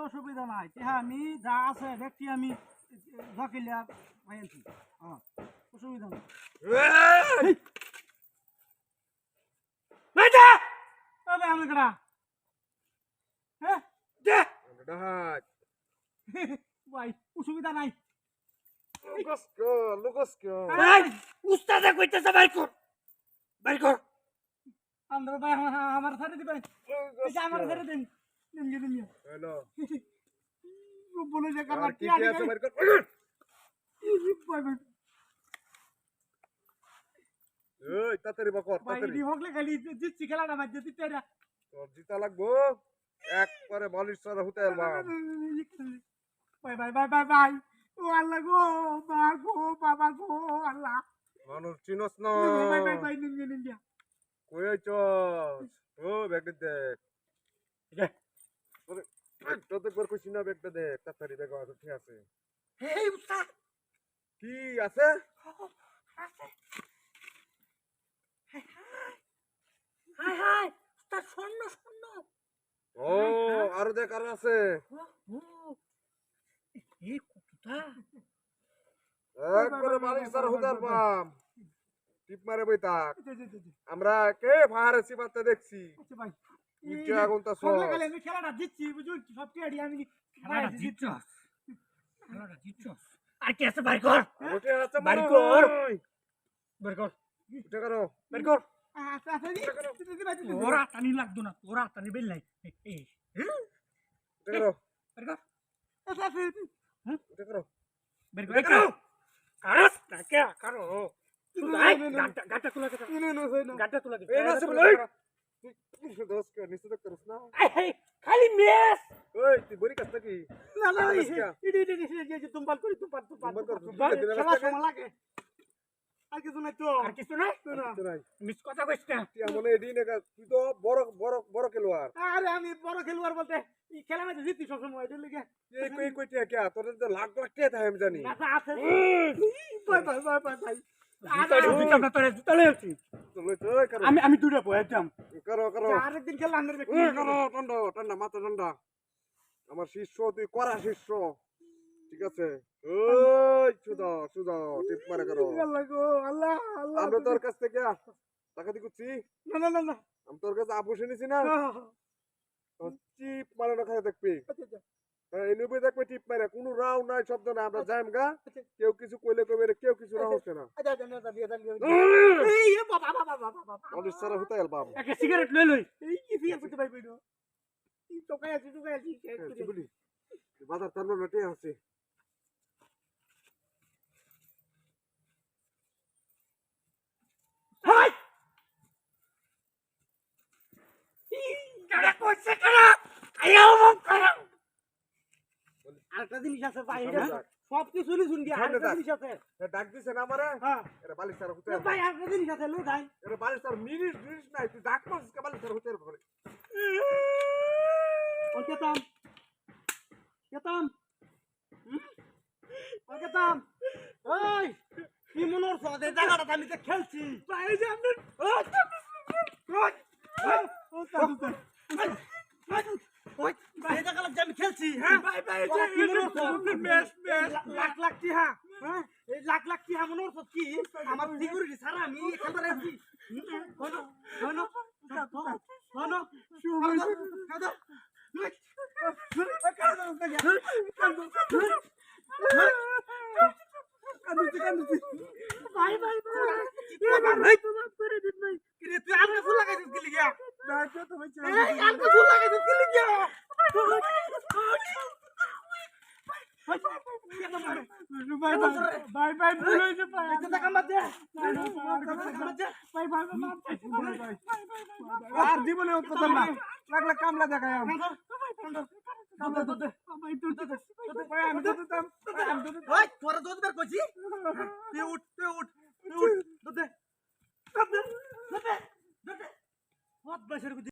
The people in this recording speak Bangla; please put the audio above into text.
অসুবিধা নাই হ্যাঁ আমি যা আছে ব্যক্তি আমি ঝাঁকিলিয়া ভাইছি হ্যাঁ অসুবিধা নাই তবে আমি করা হ্যাঁ ভাই অসুবিধা নাই উস্তাদে কইতেছে বাইর কর আমরা ভাই আমার ছেড়ে দিবেন আমার ছেড়ে দেন নিয়ে হ্যালো বলে যে কার কি কি আছে বাইর কর এই তাড়াতাড়ি বকর ভাই তাড়াতাড়ি দি হকলে খালি জিতছি খেলাটা মাঝ জিততে এরা তোর জিতা লাগবো একবারে বালিশ ছাড়া হতে আলবাম ভাই ভাই ভাই ভাই ভাই ও আল্লাহ গো মা গো বাবা গো আল্লাহ মানুষ চিনস না ভাই ভাই ভাই নিন কই আইছস ও ব্যাগটা দেখ তোদের পর কইছি না ব্যাগটা দেখ তাড়াতাড়ি দেখ আছে ঠিক আছে এই উস্তাদ কি আছে হাই হাই উস্তাদ স্বর্ণ ও আরো দেখ আর আছে এই কতটা একবারে বালিশ ছাড়া হতে আলবাম টিপ মারে বই তাক আমরা কে ফাহারে সিবাতে দেখছি ভাই নিচে আগুন তা হকলে খালি আমি খেলাটা জিতছি বুঝুন সব টিয়াডি আমি খেলাটা জিতছস আর কি আছে বাইর কর ওটা আছে বাইর কর ওটা করো বাইর কর আচ্ছা আচ্ছা তোরা টানি লাগতো না তোরা টানি বেল নাই এই ওটা করো বাইর কর আচ্ছা ওটা করো বাইর কর কারস টাকা কারো ভাই গাটা তুলা দে গাটা তুলা দে এই না সব লই তুই দোস কে নিচে দেখ করছ না খালি মেস ওই তুই বড়ি কাছ নাকি না না এই তুমপাল করি তুমপাল খেলা সময় লাগে আর কিছু নাই তো আর কিছু নাই মিস কথা কইছ না তুই আমনে এদিন একা তুই তো বড় খেলোয়াড় আরে আমি বড় খেলোয়াড় বলতে এই খেলা ম্যাচে জিতি সব সময় এর লাগি এই কইটিয়া কে তোর তো লাখ লাখ কে থাকে আমি জানি আচ্ছা আছে ভাই আমি দুইটা বই একদম করো আরেকদিন খেলা আন্দার করো ঠান্ডা মাথা ঠান্ডা আমার শিষ্য তুই করা শিষ্য ঠিক আছে ওই সুদা টিপ মারে করো আল্লাহ গো আল্লাহ আল্লাহ আমরা তোর কাছ থেকে টাকা দি কুচি না না না আমি তোর কাছে আপুসে নিছি না টিপ মারে না খায় দেখবি এই নবে দেখবে টিপ মারে কোনো রাও নাই শব্দ না আমরা যাইম গা কেউ কিছু কইলে কইবে কেউ কিছু রাও হচ্ছে না এই বাবা আমাদের সারা হতে অ্যালবাম একটা সিগারেট লই এই কি ফিয়া করতে পাই কইনো এই তোকাই আছে বলি বাজার টানো লটে আছে হাই কারা কইছে কারা আইও মক কারা আরেকটা জিনিস আছে ভাই এটা সব কিছু শুন দিয়া আরেকটা জিনিস আছে ডাক দিছে না আমারে হ্যাঁ এরা বালিশ সারা হতে ভাই আরেকটা জিনিস আছে লো ভাই এরা বালিশ সারা মিনিট নাই তুই ডাক মারছিস কে বালিশ সারা হতে পারে কেতাম ওই কি মনোর সাথে জায়গাটা আমি তো খেলছি ভাই যে আমি এই জায়গাটা আমি খেলছি হ্যাঁ লাখ লাখ টি হ্যাঁ এই লাখ লাখ টি মনোর সাথে কি আমার সিকিউরিটি সারা আমি খেলতে আছি আর জীবনে প্রথম না লাগলে কামলা দেখায় আমি